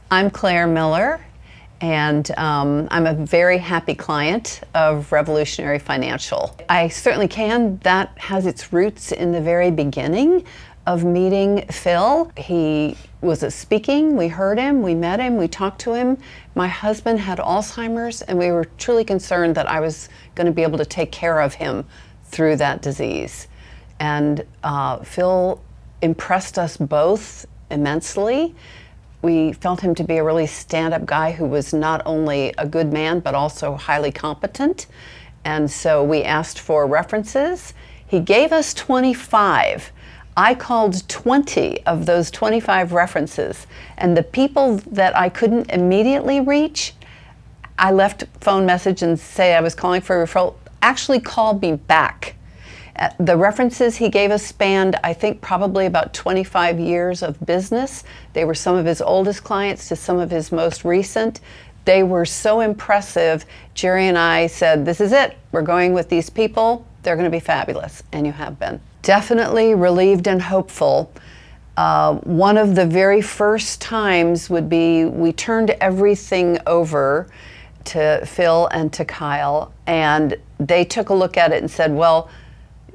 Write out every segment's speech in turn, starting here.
I'm Claire Miller, and I'm a very happy client of Revolutionary Financial. I certainly can. That has its roots in the very beginning of meeting Phil. He was speaking, we heard him, we met him, we talked to him. My husband had Alzheimer's, and we were truly concerned that I was going to be able to take care of him through that disease. And Phil impressed us both immensely. We felt him to be a really stand-up guy who was not only a good man, but also highly competent. And so we asked for references. He gave us 25. I called 20 of those 25 references. And the people that I couldn't immediately reach, I left a phone message and say I was calling for a referral, actually called me back. The references he gave us spanned, I think, probably about 25 years of business. They were some of his oldest clients to some of his most recent. They were so impressive. Jerry and I said, this is it. We're going with these people. They're going to be fabulous. And you have been. Definitely relieved and hopeful. One of the very first times would be we turned everything over to Phil and to Kyle, and they took a look at it and said, well,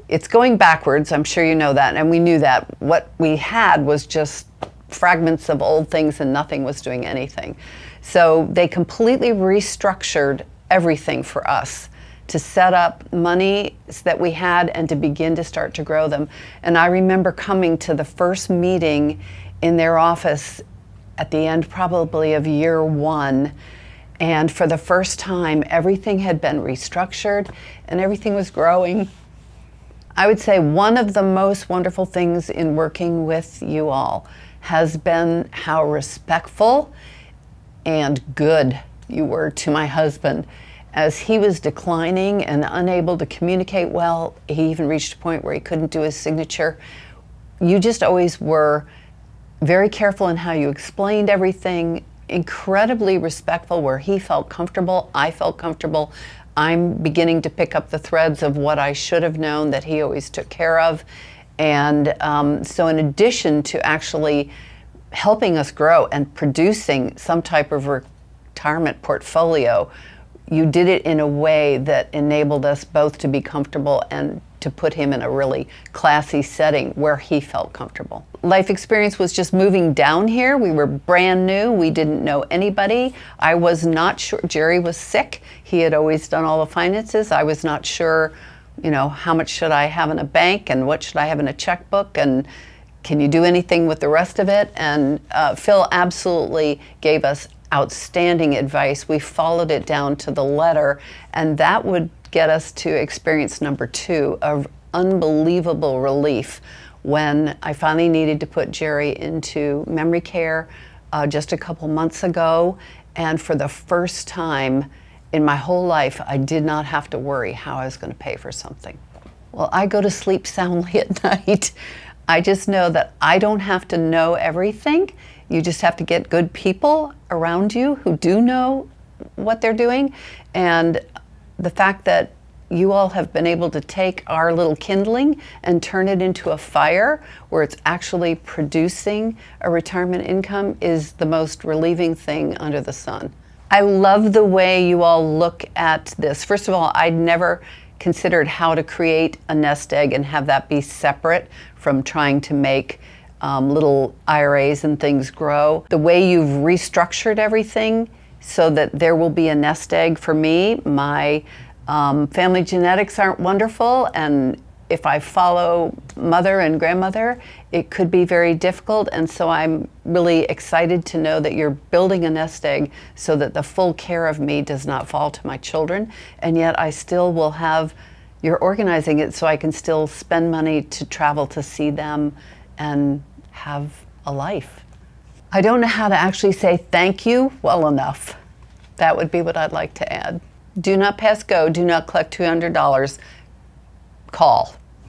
it's going backwards, I'm sure you know that, and we knew that. What we had was just fragments of old things and nothing was doing anything. So they completely restructured everything for us to set up money that we had and to begin to start to grow them. And I remember coming to the first meeting in their office at the end probably of year one, and for the first time everything had been restructured and everything was growing. I would say one of the most wonderful things in working with you all has been how respectful and good you were to my husband. As he was declining and unable to communicate well, he even reached a point where he couldn't do his signature. You just always were very careful in how you explained everything, incredibly respectful where he felt comfortable, I felt comfortable. I'm beginning to pick up the threads of what I should have known that he always took care of. And so in addition to actually helping us grow and producing some type of retirement portfolio, you did it in a way that enabled us both to be comfortable and to put him in a really classy setting where he felt comfortable. Life experience was just moving down here. We were brand new. We didn't know anybody. I was not sure. Jerry was sick. He had always done all the finances. I was not sure, how much should I have in a bank and what should I have in a checkbook and can you do anything with the rest of it? And Phil absolutely gave us outstanding advice. We followed it down to the letter, and that would get us to experience number 2 of unbelievable relief when I finally needed to put Jerry into memory care just a couple months ago. And for the first time in my whole life, I did not have to worry how I was going to pay for something. Well, I go to sleep soundly at night. I just know that I don't have to know everything. You just have to get good people around you who do know what they're doing. And the fact that you all have been able to take our little kindling and turn it into a fire where it's actually producing a retirement income is the most relieving thing under the sun. I love the way you all look at this. First of all, I'd never considered how to create a nest egg and have that be separate from trying to make little IRAs and things grow. The way you've restructured everything so that there will be a nest egg for me. My family genetics aren't wonderful, and if I follow mother and grandmother, it could be very difficult, and so I'm really excited to know that you're building a nest egg so that the full care of me does not fall to my children, and yet I still will have, you're organizing it so I can still spend money to travel to see them and have a life. I don't know how to actually say thank you well enough. That would be what I'd like to add. Do not pass go. Do not collect $200. Call.